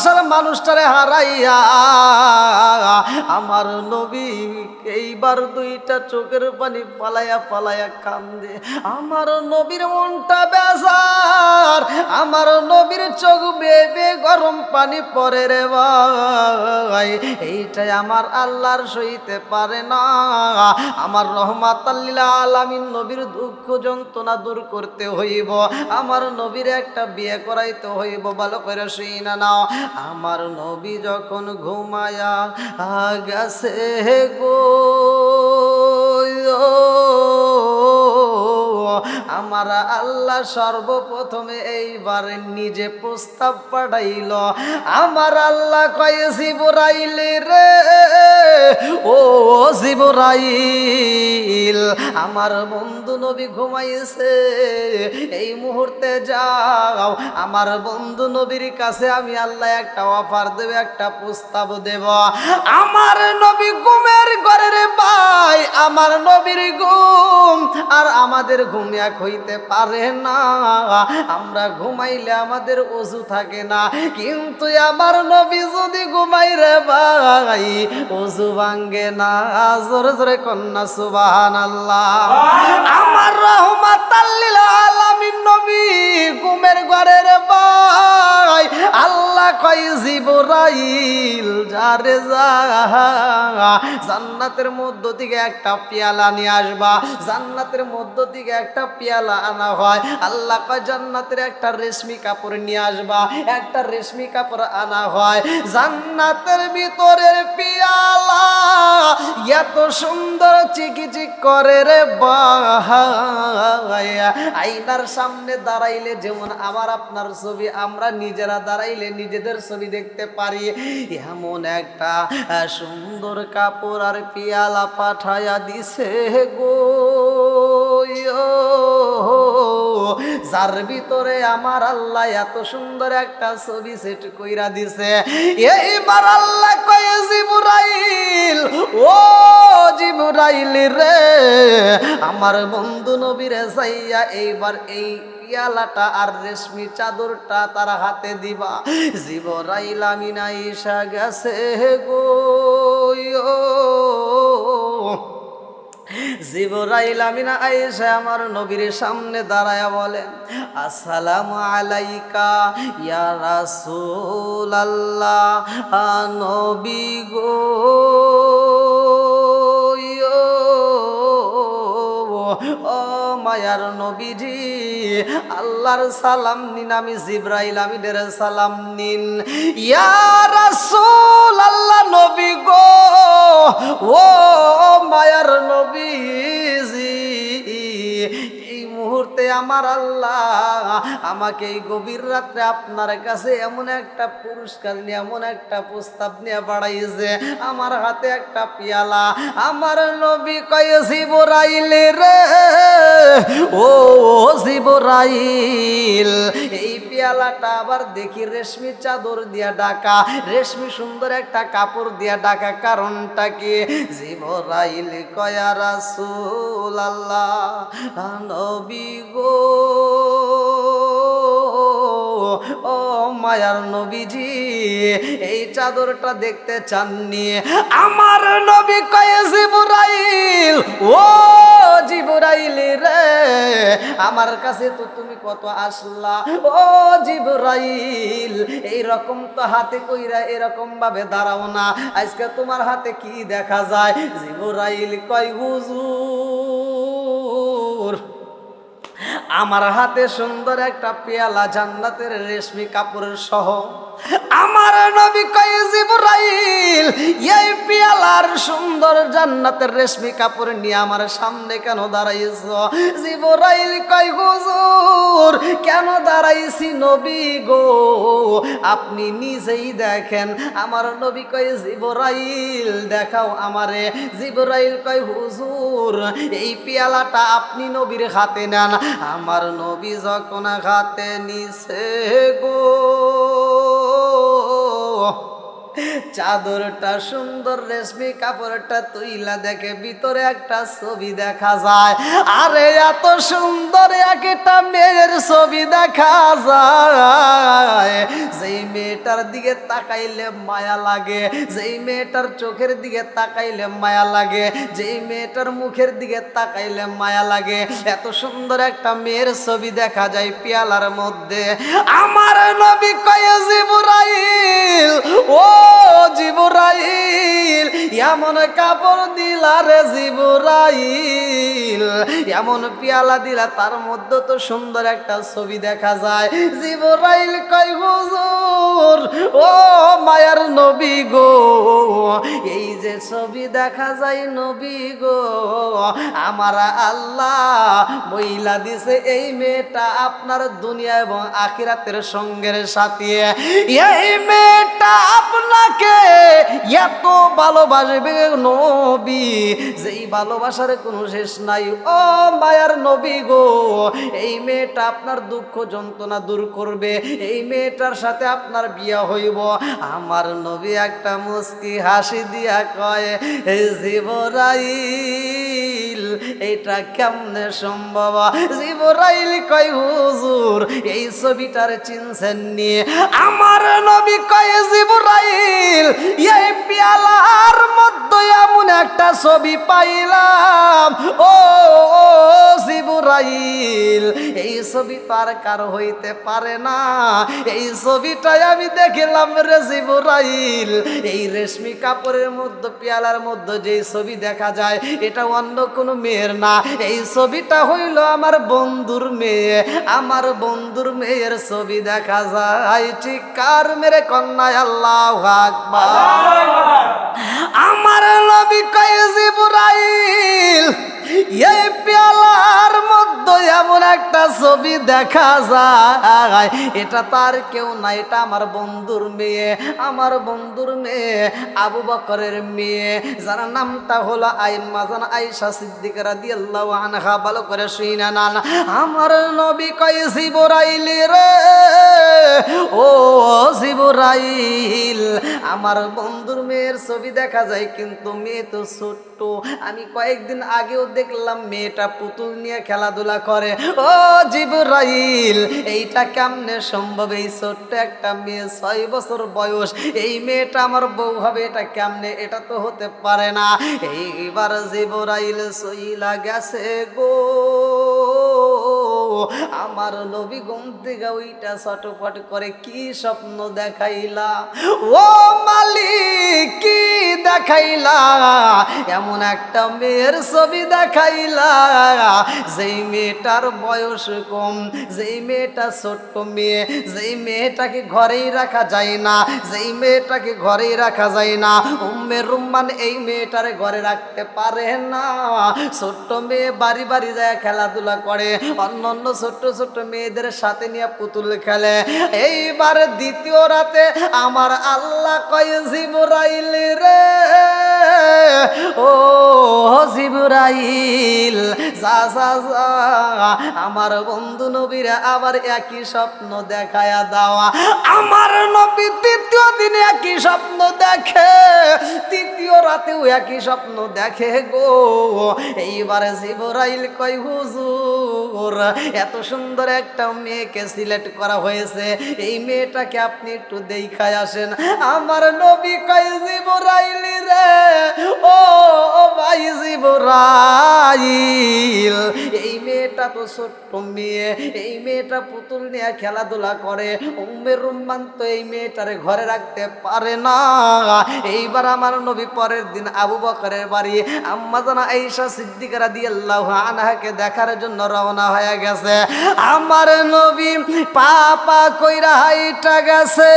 ভালোবাসার মানুষটারে হারাইয়া আমার নবী এইবার দুইটা চোখের পানি পালাইয়া পালাইয়া কান্দে। আমার নবীর মনটা বেজার, আমার নবীর চোখ বেবে গরম পানি পড়ে রে ভাই। এইটাই আমার আল্লাহর সইতে পারে না। আমার রহমাতাল লিল আলামিন নবীর দুঃখ যন্ত্রণা দূর করতে হইব, আমার নবীর একটা বিয়ে করাইতে হইব। ভালো করে শুই না নাও। আমার নবী যখন ঘুমায়া গেছে গো, আমার আল্লাহ সর্বপ্রথমে এইবার নিজে প্রস্তাব পাঠাইল। আমার আল্লাহ কয়ে জিবরাইল রে, ও জিবরাইল, আমার বন্ধু নবী ঘুমাইছে, এই মুহূর্তে যাও আমার বন্ধু নবীর কাছে আমি আল্লাহ একটা অফার দেব, একটা প্রস্তাব দেব। আমার নবী ঘুমের ঘরে রে ভাই, আমার নবীর ঘুম আর আমাদের ঘুম এক হইতে পারে না। আমরা ঘুমাইলে আমাদের ওযু থাকে না, কিন্তু আমার নবী যদি ঘুমাই রে ভাই ওযু ভাঙ্গে না। জোরে জোরে কন্যা সুবহানাল্লাহ। আমার রহমাতাল লিল আলামিন নবী ঘুমের ঘরে রে ভাই, আল্লাহ কয় জিবরাইল যারে যা জান্নাতের মধ্য থেকে একটা পেয়ালা নিয়ে আসবা। জান্নাতের মধ্য থেকে একটা পেয়ালা আনা হয়। আল্লাহ কয় জান্নাতের একটা রেশমি কাপড় নিয়ে আসবা, একটা রেশমি কাপড় আনা হয়। জান্নাতের ভিতরের পেয়ালা এত সুন্দর চিকিচিক করে রে ভাই, আয়নার সামনে দাঁড়াইলে যেমন আমার আপনার ছবি আমরা নিজেরা দাঁড়াইলে নিজেদের ছবি দেখতে পারি, এমন একটা সুন্দর কাপড় আর পেয়ালা পাঠায়া দিছে গো, যার ভিতরে আমার আল্লাহ এত সুন্দর একটা ছবি সেট কইরা দিছে। এইবার আল্লাহ কয়ে জিবরাইল, ও জিবরাইল রে, আমার বন্ধু নবীরে চাইয়া এইবার এই পেয়ালাটা আর রেশমি চাদরটা তার হাতে দিবা। জিবরাইল আমিন আইসা গেছে গো, জিবরাইল আমিনা আয়েশা আমার নবীর সামনে দাঁড়ায়া বলেন, আসসালামু আলাইকা ইয়া রাসূলুল্লাহ, নবী গো, ও মায়ার নবীজি, আল্লাহর সালাম নিন, আমি জিবরাইল আমিনের সালাম নিন। ইয়া রাসূলুল্লাহ নবী গো, ও মায়ার নবীজি, এই মুহূর্তে আমার আল্লাহ আমাকে এই গভীর রাত্রে আপনার কাছে এমন একটা পুরস্কার নিয়ে, এমন একটা প্রস্তাব নিয়ে বাড়াইছে, আমার হাতে একটা পেয়ালা। আমার নবী কয় জিবরাইল রে, ও জিবরাইল, এই পেয়ালাটা আবার দেখি রেশমি চাদর দিয়া ঢাকা, রেশমি সুন্দর একটা কাপড় দিয়া ঢাকা, কারণটা কি? জিবরাইল কয় ইয়া রাসূলুল্লাহ নবী গো, ও মায়ার নবীজি, এই চাদরটা দেখতে চাননি? আমার নবী কয় জিবরাইল, ও জিবরাইল রে, আমার কাছে তো তুমি কত আসলা, ও জিবরাইল, এই রকম তো হাতে কইরা এরকম ভাবে দাঁড়াও না, আজকে তোমার হাতে কি দেখা যায়? জিবরাইল কয় হুজুর, আমার হাতে সুন্দর একটা পেয়ালা জান্নাতের রেশমি কাপড়ের সহ। আমার নবী কয় জিবরাইল, এই পেয়ালার সুন্দর জান্নাতের রেশমি কাপড় নিয়ে আমার সামনে কেন দাঁড়াইছো? জিবরাইল কয় হুজুর, কেন দাঁড়াইছি নবী গো, আপনি নিজেই দেখেন। আমার নবী কয় জিবরাইল দেখাও আমারে। জিবরাইল কয় হুজুর, এই পেয়ালাটা আপনি নবীর হাতে নেন। আমার নবী যখন হাতে নিছে গো, চাদরটা সুন্দর রেশমি কাপড়টা তুইলা দেখে ভিতরে একটা ছবি দেখা যায়। আরে এত সুন্দর একটা মেয়ের ছবি দেখা যায়, যেই মেয়েটার দিকে তাকাইলে মায়া লাগে, যেই মেয়েটার চোখের দিকে তাকাইলে মায়া লাগে, যেই মেয়েটার মুখের দিকে তাকাইলে মায়া লাগে। এত সুন্দর একটা মেয়ের ছবি দেখা যায় পেয়ালার মধ্যে। আমার নবী কয়ে জিবরাইল, ও জিবরাইল, এমন কাপড় দিলা রে জিবরাইল, এমন পেয়ালা দিলা তার মধ্যে তো সুন্দর একটা ছবি দেখা যায়। জিবরাইল কয় হুজুর, ও মায়ার নবী গো, এই যে ছবি দেখা যায় নবী গো, আমার আল্লাহ বইলা দিছে এই মেয়েটা আপনার দুনিয়া এবং আখিরাতের সঙ্গের সাথী। এই মেয়েটা আপনাকে এত ভালোবাসবে নবী, যেই ভালোবাসার কোনো শেষ নাই। ও মায়ার নবী গো, এই মেয়েটা আপনার দুঃখ যন্ত্রণা দূর করবে, এই মেয়েটার সাথে আপনার বিয়া হইব। আমার নবী একটা মুস্কি হাসি দিয়া কয়, জিবরাইল এটা কেমনে সম্ভব? জিবরাইল কয় হুজুর এই ছবিটার চিনছেন নিয়ে? আমার নবী কয় জিবরাইল এই পেয়ালার মধ্যে এমন একটা ছবি পাইলাম, ও জিবরাইল এই ছবি তার কার হইতে পারে না, এই ছবিটাই আমি দেখলাম রে জিবরাইল। এই রেশমি কাপড়ের মধ্যে পেয়ালার মধ্যে যে ছবি দেখা যায় এটা অন্য কোনো মেয়ের না, এই ছবিটা হইল আমার বন্ধুর মেয়ে, আমার বন্ধুর মেয়ের ছবি দেখা যায়। চিৎকার মেরে কন্যায় আল্লাহু আকবার। আমার নবী কয় জিবরাইল এই পেয়ালার মধ্যে এমন একটা ছবি দেখা যায়, এটা তার কেউ না, এটা আমার বন্ধুর মেয়ে, আমার বন্ধুর মেয়ে আবু বকরের মেয়ে, যার নামটা হলো আম্মাজান আয়েশা সিদ্দিকা রাদিয়াল্লাহু আনহা। ভালো করে শুইনা নান। আমার নবী কয় জিবরাইল রে, ও জিবরাইল আমার বন্ধুর মেয়ের ছবি দেখা যায়, কিন্তু মেয়ে তো ছোট্ট। আমি কয়েকদিন আগেও দেখলাম মেয়েটা পুতুল নিয়ে খেলাধুলা করে। ও জিবরাইল এইটা কেমনে সম্ভব? এই ছোট্ট একটা মেয়ে 6 বছর বয়স, এই মেয়েটা আমার বউ হবে, এটা কেমনে? এটা তো হতে পারে না। এইবার জিবরাইল সইলা গেছে গো, আমার নবী ঘুম থেকে ওইটা ছটফট করে, কি স্বপ্ন দেখাইলা ও মালিক, কি দেখাইলা? এমন একটা মেয়ের ছবি দেখাইলা যেই মেয়েটার বয়স কম, যেই মেয়েটা ছোট্ট মেয়ে, যেই মেয়েটাকে ঘরেই রাখা যায় না, যেই মেয়েটাকে ঘরেই রাখা যায় না। উম্মে রুম্মান এই মেয়েটারে ঘরে রাখতে পারে না। ছোট্ট মেয়ে বাড়ি বাড়ি যায় খেলাধুলা করে, অন্য অন্য ছোট্ট ছোট্ট মেয়েদের সাথে নিয়ে পুতুল খেলে। এইবার দ্বিতীয় রাতে আমার আল্লাহ কয় জিবরাইল রে, ও জিবরাইল যা যা যা আমার বন্ধু নবীরা আবার একই স্বপ্ন দেখায়া দেওয়া। আমার নবী তৃতীয় দিনে একই স্বপ্ন দেখে, তৃতীয় রাতেও একই স্বপ্ন দেখে গো। এইবারে জিবরাইল কয় হুজুর এত সুন্দর একটা মেয়েকে সিলেক্ট করা হয়েছে, এই মেয়েটাকে আপনি একটু দেখায় আসেন। আমার নবী কয় জিবরাইল রে, ও ভাই জিবরাইল এই মেয়েটা তো ছোট্ট মেয়ে, এই মেয়েটা পুতুল নিয়ে খেলাধুলা করে, উম্মে রুম্মান তো এই মেয়েটারে ঘরে রাখতে পারে না। এইবার আমার নবী পরের দিন আবু বকরের বাড়ি আম্মাজান আয়েশা সিদ্দিকা রাদিয়াল্লাহু আনহাকে দেখার জন্য রওনা হয়ে গেছে। আমার নবী পাপা কইরা হাইটা গেছে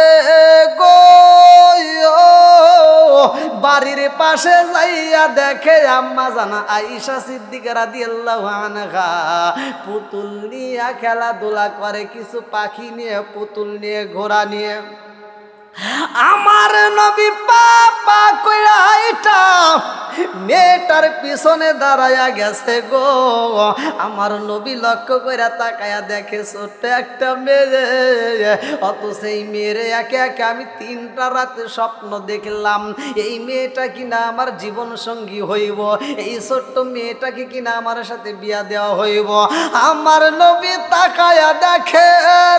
গো, বাড়ির পাশে যাইয়া দেখে আম্মাজান আয়েশা সিদ্দিকা রাদিয়াল্লাহু আনহা পুতুল নিয়ে খেলাধুলা করে, কিছু পাখি নিয়ে, পুতুল নিয়ে, ঘোড়া নিয়ে। আমার নবী পাপ পা কইরা আইটা মেয়েটার পিছনে দাঁড়ায়া গেছে গো। আমার নবী লক্ষ্য কইরা তাকায়া দেখে ছোট্ট একটা মেয়ে, অত সেই মেয়েরে একে একে আমি 3টা রাতে স্বপ্ন দেখলাম এই মেয়েটা কিনা আমার জীবন সঙ্গী হইব, এই ছোট্ট মেয়েটাকে কিনা আমার সাথে বিয়া দেওয়া হইব। আমার নবী তাকায়া দেখে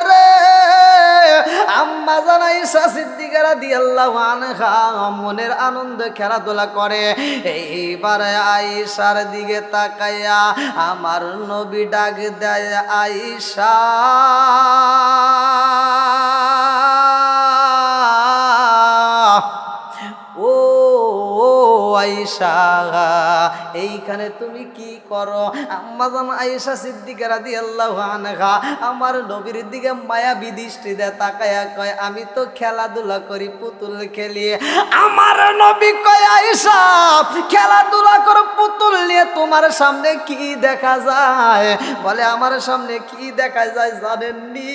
রে আম্মা জান আয়েশা সিদ্দিকা রাদিয়াল্লাহু আনহা মনের আনন্দে খেলাধুলা করে। এইবার আয়েশার দিকে তাকায়া আমার নবী ডাক দেয়, আয়েশা ও আয়েশা, এইখানে তুমি কি করো? আম্মা জান আয়েশা সিদ্দিকা রাদিয়াল্লাহু আনহা আমার নবীর দিকে মায়াবী দৃষ্টিতে তাকায়া কয়, আমি তো খেলাধুলা করি, পুতুল খেলি। আমার নবী কয়, আয়েশা খেলাধুলা করো পুতুল নিয়ে তোমার সামনে কি দেখা যায়? বলে আমার সামনে কি দেখা যায় জানেননি?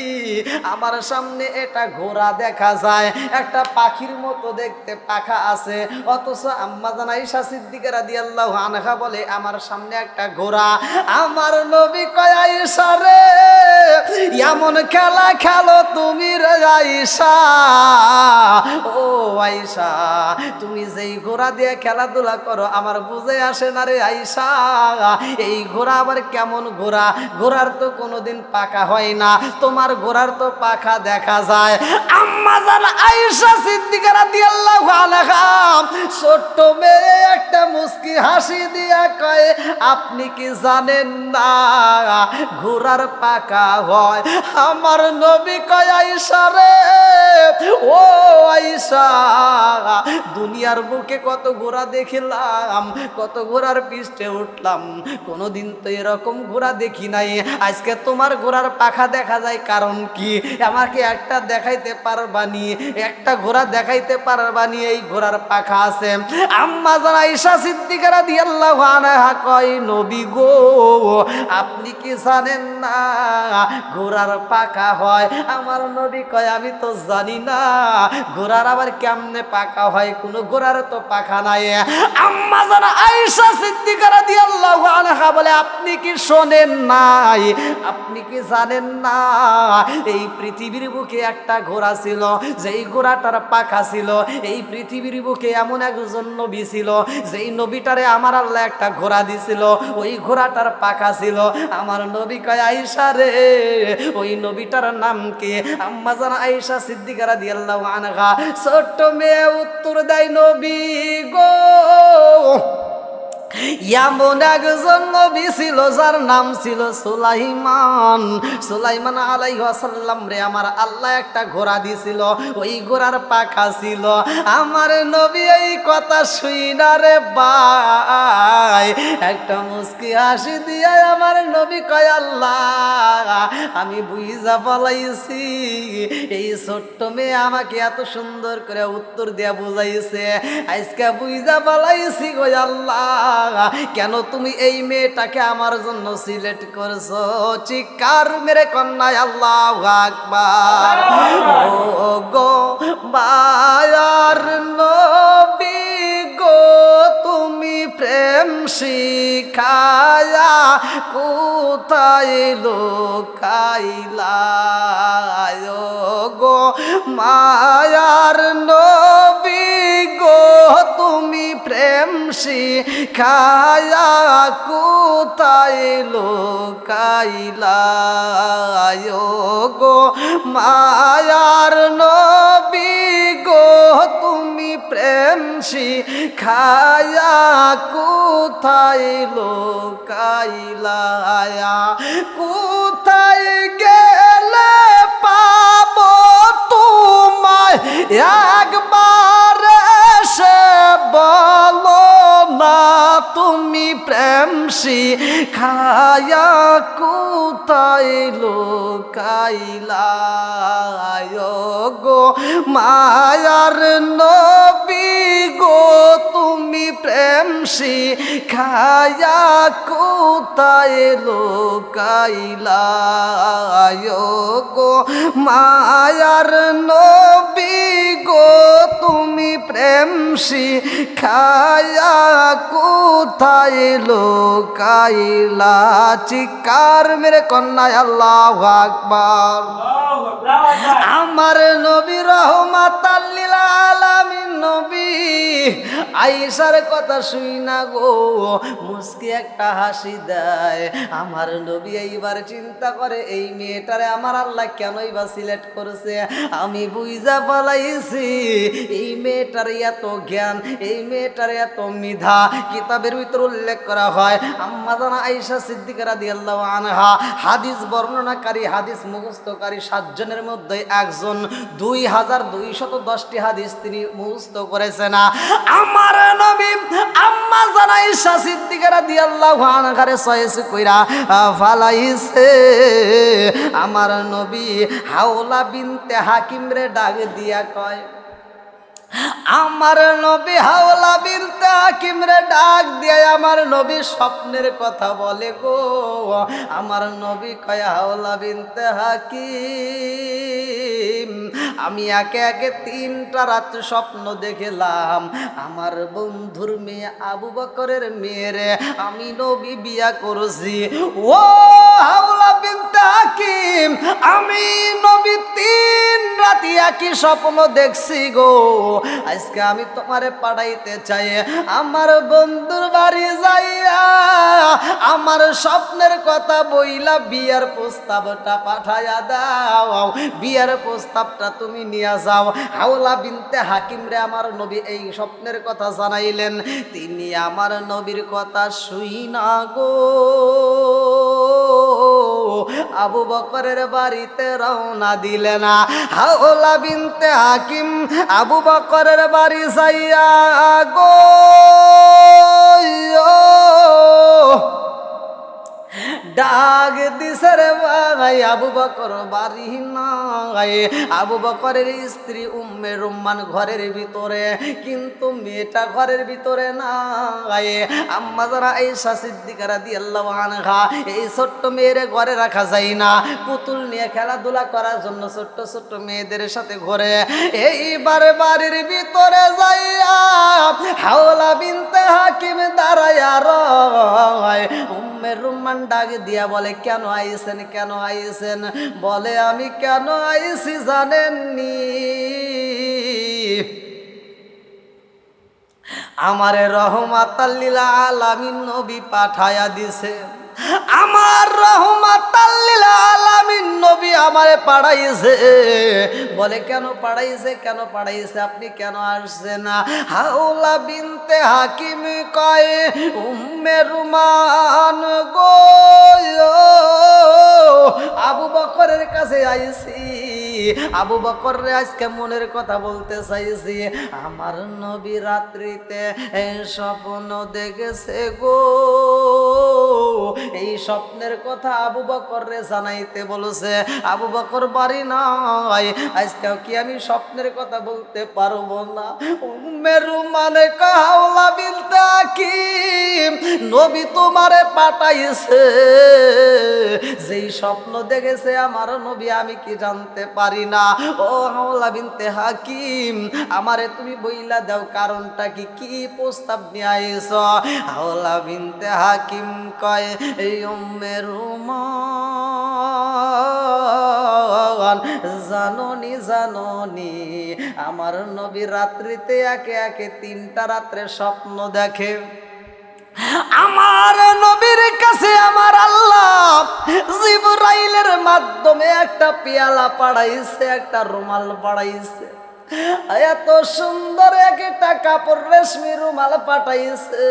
আমার সামনে এটা ঘোড়া দেখা যায়, একটা পাখির মতো দেখতে পাখা আছে। অথচ আম্মা জান আয়েশা সিদ্দিকা রাদিয়াল্লাহু আনহা বলে আমার সামনে একটা ঘোড়া। আমার নবী কয়, আয়েশা রে এমন খেলা খেলো তুমি রে আয়েশা, ও আয়েশা তুমি যেই ঘোড়া দিয়ে খেলাধুলা করো আমার বুঝে আসে না রে আয়েশা। এই ঘোড়া আবার কেমন ঘোড়া? ঘোড়ার তো কোনোদিন পাখা হয় না, তোমার ঘোড়ার তো পাখা দেখা যায়। আম্মা জান আয়েশা সিদ্দিকা রাদিয়াল্লাহু আনহা ছোট্ট মেয়ে একটা মুস্কি হাসি দিয়া কয়, আপনি কি জানেন না ঘোড়ার পাখা হয়? আমার নবী কয়, আয়েশা রে ও আয়েশা দুনিয়ার বুকে কত ঘোড়া দেখিলাম, কত ঘোড়ার পিষ্টে উঠলাম, কোনোদিন তো এরকম ঘোড়া দেখি নাই। আজকে তোমার ঘোড়ার পাখা দেখা যায়, কারণ কি? আমাকে একটা দেখাইতে পারবানি, একটা ঘোড়া দেখাইতে পারবানি এই ঘোড়ার পাখা আছে? আম্মা জান আয়েশা সিদ্দিকা রাদিয়াল্লাহু আনহা কয়, নবী গো আপনি কি জানেন না ঘোড়ার পাখা হয়? আমার নবী কয়, আমি তো জানি না ঘোড়ার আবার কেমনে পাখা হয়, কোনো ঘোড়ার তো পাখা নাই। আম্মা জান আয়েশা সিদ্দিকা রাদিয়াল্লাহু আনহা বলে, আপনি কি শোনেন নাই, আপনি কি জানেন না এই পৃথিবীর বুকে একটা ঘোড়া ছিল, যেই ঘোড়াটার পাখা ছিল। এই পৃথিবীর বুকে এমন একজন নবী ছিল, যেই নবীটারে আমার আল্লাহ একটা ঘোড়া দিছিল, ওই ঘোড়াটার পাখা ছিল। আমার নবী কয়, আয়েশা রে ওই নবীটার নাম কি? আম্মা জান আয়েশা সিদ্দিকা রাদিয়াল্লাহু আনহা ছোট্ট মেয়ে উত্তর দেয়, নবী গো এমন একজন নবী ছিল যার নাম ছিল সুলাইমান। সুলাইমান আলাইহিস সালাম রে আমার আল্লাহ একটা ঘোড়া দিছিল, ওই ঘোড়ার পাখা ছিল। আমার নবী এই কথা শুইনা রে ভাই একটা মুস্কি হাসি দিয়া আমার নবী কয়, আল্লাহ আমি বুঝা ফলাইছি এই ছোট্ট মেয়ে আমাকে এত সুন্দর করে উত্তর দিয়া বুঝাইছে, আজকে বুঝা ফলাইছি গো আল্লাহ কেন তুমি এই মেয়েটাকে আমার জন্য সিলেক্ট করছো। চিৎকার মেরে কন্যায় আল্লাহু আকবার। ও গো মায়ার নবী গো তুমি প্রেম শিখায়া কোথায় লুকাইলা, গো মায়ার নবী গো তুমি প্রেম শিখায়া কোথায় লুকাইলা, গো মায়ার নবী গো তুমি প্রেম শিখায়া কোথায় লুকাইলা, কোথায় গেলে পাবো তোমায় একবার সে বলো না, তুমি প্রেম শিখায়া কোথায় লুকাইলা, গো মায়ার নবী গো তুমি প্রেম শিখায়া কোথায় লুকাইলা, গো মায়ার নবী গো তুমি প্রেম শিখায়া কোথায় লোকাইলা চিৎকার মেরে কন্যায় আল্লাহু আকবার। আমার নবী রহমাতাল লিল আলামিন নবী আয়েশার কথা শুই না গো মুস্কি একটা হাসি দেয়। আমার নবী এইবার চিন্তা করে এই মেয়েটারে আমার আল্লাহ কেনই বা সিলেক্ট করেছে। আমি বুঝা পালাইছি এই মেয়েটার এত জ্ঞান, এই মেয়েটার এত মিধা। কিতাবের ভিতর উল্লেখ করা হয় আম্মা জানা আয়েশা সিদ্দিকা রাদিয়াল্লাহু আনহা হাদিস বর্ণনাকারী, হাদিস মুখস্থকারী 7 জনের মধ্যে একজন। 2210টি হাদিস তিনি মুখস্থ করেছেন। আমার নবী আম্মা জানা আয়েশা সিদ্দিকা রাদিয়াল্লাহু আনহারে চয়েস কইরা ফালাইছে। আমার নবী হাওলা বিনতে হাকিম রে ডাক দিয়া কয়, আমার নবী হাওলা বিনতে হাকিম রে ডাক দিয়ে আমার নবী স্বপ্নের কথা বলে গো। আমার নবী কয় হাওলা বিনতে হাকিম আমি একে একে 3টা রাত স্বপ্ন দেখলাম। আমার বন্ধুর মেয়ে আবু বকরের মেয়েরে আমি নবী বিয়া করেছি। ও হাওলা বিনতে হাকিম আমি নবী 3 রাতি একই স্বপ্ন দেখছি গো। আজকে আমি তোমারে পাঠাইতে চাই আমার বন্ধুর বাড়ি যাইয়া আমার স্বপ্নের কথা বইলা বিয়ার প্রস্তাবটা পাঠাইয়া দাও, বিয়ার প্রস্তাবটা তুমি নিয়ে যাও। হাওলা বিনতে হাকিম রে আমার নবী এই স্বপ্নের কথা জানাইলেন। তিনি আমার নবীর কথা শুই না গো আবু বকরের বাড়িতে রওনা দিলেন। হাওলা বিনতে হাকিম আবু বকরের বাড়ি যাইয়া গো ডাক দিছে রে ভাই আবু বকর বাড়ি নাই। আবু বকরের স্ত্রী উম্মে রুম্মান ঘরের ভিতরে, কিন্তু মেয়েটা ঘরের ভিতরে নাই। আম্মা যারা আয়েশা সিদ্দিকা রাদিয়াল্লাহু আনহা এই ছোট্ট মেয়েরে ঘরে রাখা যায় না, পুতুল নিয়ে খেলাধুলা করার জন্য ছোট্ট ছোট্ট মেয়েদের সাথে ঘরে। এইবার বাড়ির ভিতরে যাইয়া হাওলা বিনতে হাকিম দাঁড়ায়া রয়। উম্মে রুম্মান ডাক দিয়া বলে কেন আইছেন, কেন আইছেন? বলে আমি কেন আইছি জানেননি? আমারে রহমাতাল লিল আলামিন নবী পাঠায়া দিছে। আমার রহমাতাল লিল আলামিন নবী আমারে পাঠাইছে। বলে কেন পাঠাইছে, কেন পাঠাইছে, আপনি কেন আসছেন? হাওলা বিনতে হাকিম কয় উম্মে রুমান গো আবু বকরের কাছে আইছি, আবু বকর রে আজকে মনের কথা বলতে চাইছি। আমার নবী রাত্রিতে স্বপ্ন দেখেছে গো, এই স্বপ্নের কথা আবু বকর রে জানাইতে বলেছে। আবু বকর বাড়ি নাই, আজকে কি আমি স্বপ্নের কথা বলতে পারবো না? উম্মে রুমানে হাওলা বিনতে হাকিম নবী তোমারে পাঠাইছে। যেই স্বপ্ন দেখেছে আমার নবী আমি কি জানতে পারি না? ও হাওলা বিনতে হাকিম আমারে তুমি বইলা দাও কারণটা কি, কি প্রস্তাব নিয়ে আইছ? হাওলা বিনতে হাকিম কয় এই উম্মে রুমান জাননি জাননি আমার নবী রাত্রিতে একে একে 3টা রাত্রে স্বপ্ন দেখে। আমার নবীর কাছে আমার আল্লাহ জিবরাইলের মাধ্যমে একটা পেয়ালা পাঠাইছে, একটা রুমাল পাঠাইছে। এত সুন্দর একটা কাপড় রেশমি রুমাল পাঠাইছে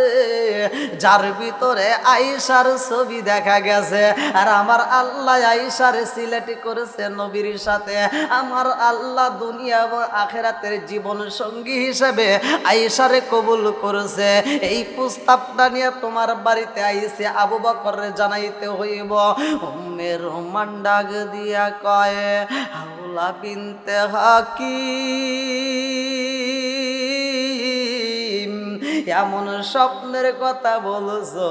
যার ভিতরে আয়েশার ছবি দেখা গেছে। আর আমার আল্লাহ আয়েশারে সিলেক্ট করেছে নবীর সাথে। আমার আল্লাহ দুনিয়া এবং আখিরাতের জীবন সঙ্গী হিসেবে আয়েশারে কবুল করেছে। এই প্রস্তাবটা নিয়ে তোমার বাড়িতে আইছে, আবু বকরের জানাইতে হইব। উম্মে রুমান ডাক দিয়া কয় হাওলা বিনতে হাকিম এমন স্বপ্নের কথা বলছো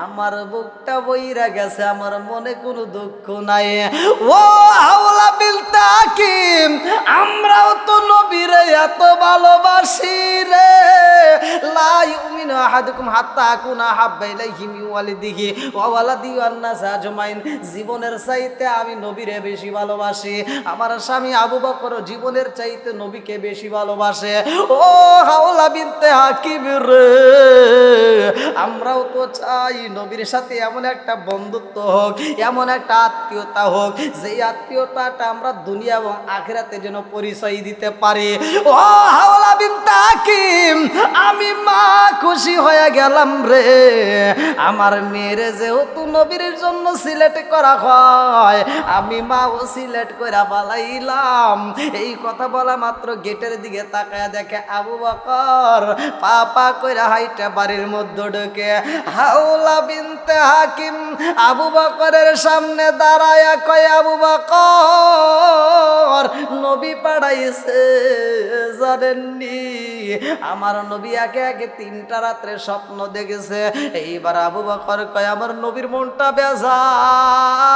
আমার বুকটা বইরা গেছে, আমার মনে কোনো দুঃখ নাই। ও হাওলা বিনতে হাকিম আমরাও তো নবীরে এত ভালোবাসি আহাদুকুম হাত্তা আকুনা হাব্বা ইলাইহি মিন ওয়ালিদিহি ওয়া ওয়ালাদিহি ওয়ান নাস আজমাইন। জীবনের চাইতে আমি নবীরে বেশি ভালোবাসি। আমার স্বামী আবু বকর জীবনের চাইতে নবীকে বেশি ভালোবাসে। ও হাওলা বিনতে হাকিম রে, আমরাও তো চাই নবীর সাথে এমন একটা বন্ধুত্ব হোক, এমন একটা আত্মীয়তা হোক, যেই আত্মীয়তাটা আমরা দুনিয়া এবং আখিরাতে যেন পরিচয় দিতে পারি। ও হাওলা বিনতে হাকিম, আমি মা খুশি হয়ে গেলাম রে। আমার মেয়েরে যেহেতু নবীর জন্য সিলেক্ট করা হয়, আমি মাও সিলেক্ট করে পালাইলাম। এই কথা বলা মাত্র গেটের দিকে তাকায় দেখে আবু বকর পা পা কইরা হাইটা বাড়ির মধ্যে ঢোকে। হাওলা বিনতে হাকিম আবু বকরের সামনে দাঁড়ায়া কয়, আবু বকর নবী পাঠাইছে জানেননি? আমার নবী একে একে 3টা রাত্রে স্বপ্ন দেখেছে। এইবার আবু বকর কয়, আমার নবীর মনটা বেজার।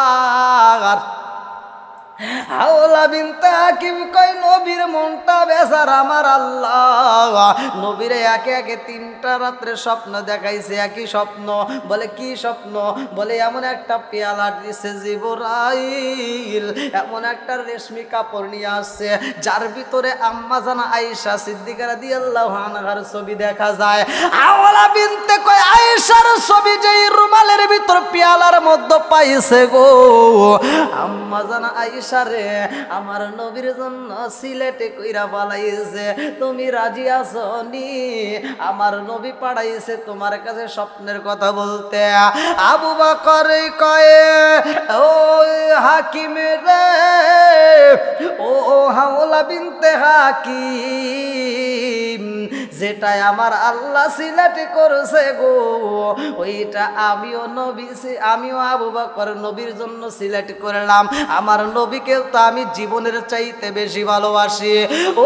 হাওলা বিনতে হাকিম কয়, নবীর মনটা বেজার আমার আল্লাহ। নবীরে একে একে 3টা রাত্রে স্বপ্ন দেখাইছে, একই স্বপ্ন। বলে কি স্বপ্ন? বলে এমন একটা পেয়ালা দিছে জিবরাইল, এমন একটা রেশমি কাপড় নিয়ে আসছে যার ভিতরে আম্মা জান আয়েশা সিদ্দিকা রাদিয়াল্লাহু আনহার ছবি দেখা যায়। হাওলা বিনতে কয়, আয়েশার ছবি যেই রুমালের ভিতর পেয়ালার মধ্যে পাইছে গো, আম্মা জান আয়েশা রে আমার নবীর জন্য সিলেটে কইরা পালাইছে। তুমি রাজি আছো নি? আমার নবী পাঠাইছে তোমার কাছে স্বপ্নের কথা বলতে। আবু বকর কয়, ও হাকিম রে, ও হাওলা বিনতে হাকিম, যেটাই আমার আল্লাহ সিলেক্ট করেছে গো, ওইটা আমিও আবু বকর নবীর জন্য সিলেক্ট করলাম। আমার নবীকে তো আমি জীবনের চাইতে বেশি ভালোবাসি।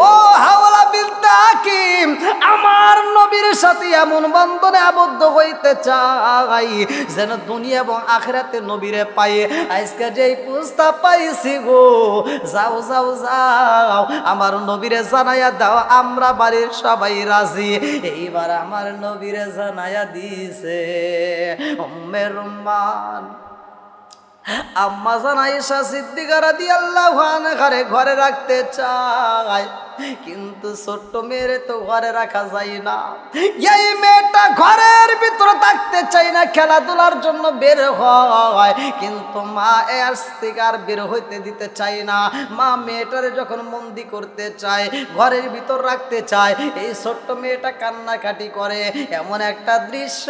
ও হাওলা বিনতে হাকিম, আমার নবীর সাথে এমন বন্ধনে আবদ্ধ হইতে চাই যেন দুনিয়া এবং আখিরাতে নবীরে পাই। আজকে যেই প্রস্তাব পাইছি গো, যাও যাও যাও আমার নবীরে জানাইয়া দাও আমরা বাড়ির সবাই রাজি। এইবার আমার নবীরে জানাইয়া দিছে উম্মে রুম্মান আম্মা জান আয়েশা সিদ্দিকা রাদিয়াল্লাহু আনহারে ঘরে রাখতে চায়, কিন্তু ছোট্ট মেয়েরে তো ঘরে রাখা যায় না। এই মেয়েটা ঘরের ভিতরে থাকতে চাই না, খেলাধুলার জন্য বের হয়, কিন্তু মা এর থেকে আর বের হইতে দিতে চায় না। মা মেয়েটারে যখন বন্দি করতে চায়, ঘরের ভিতর রাখতে চায়, এই ছোট্ট মেয়েটা কান্নাকাটি করে। এমন একটা দৃশ্য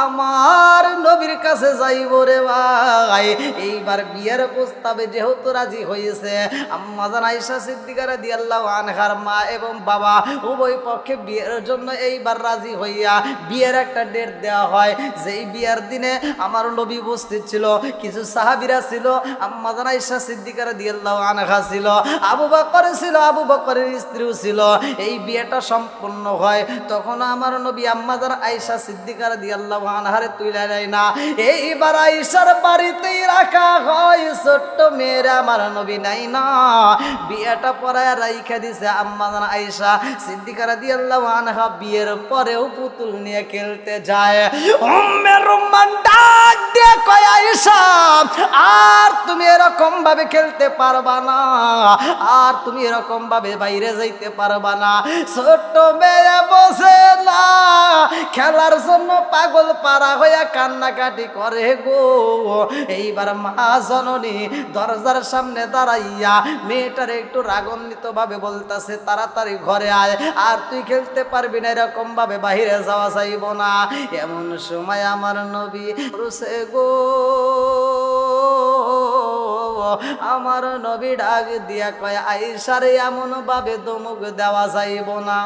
আমার নবীর কাছে যাইব রে ভাই। এইবার বিয়ের প্রস্তাবে যেহেতু রাজি হয়েছে, আম্মা জান আয়েশা সিদ্দিকা রাদিয়াল্লাহু আনহার মা এবং বাবা উভয় পক্ষে বিয়ের জন্য এইবার রাজি হইয়া বিয়ের একটা ডেট দেওয়া হয়। যেই বিয়ের দিনে আমার নবী উপস্থিত ছিল, কিছু সাহাবীরা ছিল, আম্মা জান আয়েশা সিদ্দিকা রাদিয়াল্লাহু আনহা ছিল, আবু বকর ছিল, আবু বকরের স্ত্রীও ছিল। এই বিয়েটা সম্পূর্ণ হয়, তখন আমার নবী আম্মা জান আয়েশা সিদ্দিকা রাদিয়াল্লাহু আনহারে তুইলা যায় না। এইবার আয়েশার বাড়িতেই রাখা হয় ছোট্ট মেয়েরা, আমার নবী নাই না। বিয়েটা পরায় রাইখা দিছে আম্মা জান আয়েশা সিদ্দিকা রাদিয়াল্লাহু আনহা। বিয়ের পরেও পুতুল নিয়ে খেলতে যায়। উম্মে রুম্মান ডাক দিয়ে কয়, আয়েশা আর তুমি এরকম ভাবে খেলতে পারবা না, আর তুমি এরকম ভাবে বাইরে যাইতে পারবা না। ছোট্ট মেয়ে বসে না, খেলার জন্য পাগল পারা হইয়া কান্নাকাটি করে গো। এইবার মা জননী দরজার সামনে দাঁড়াইয়া মেয়েটার একটু রাগান্বিত ভাবে বলতাছে, তাড়াতাড়ি ঘরে আয়, আর তুই খেলতে পারবি না, এরকম ভাবে বাহিরে যাওয়া যাইব না। এমন সময় আমার নবী রুসে গো, আমার নবী ডাক দিয়া কয়, আয়েশারে এমন ভাবে ধমক দেওয়া যাইব না।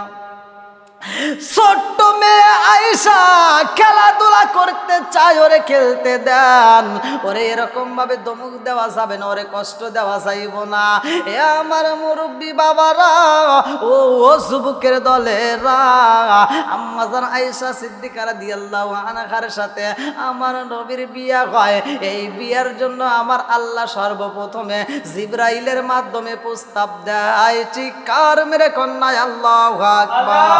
ছোট্ট মেয়ে আয়েশা খেলাধুলা করতে চায়, ওরে খেলতে দেন, ওরে এরকম ভাবে ধমক দেওয়া যাবে না, ওরে কষ্ট দেওয়া যাইব না। এ আমার মুরব্বী বাবারা, ও যুবকের দলেরা, আম্মা জান আয়েশা সিদ্দিকা রাদিয়াল্লাহু আনহার সাথে আমার নবীর বিয়া হয়। এই বিয়ার জন্য আমার আল্লাহ সর্বপ্রথমে জিবরাইলের মাধ্যমে প্রস্তাব দেয়। চিৎকার মেরে কন্যা আল্লাহু আকবার।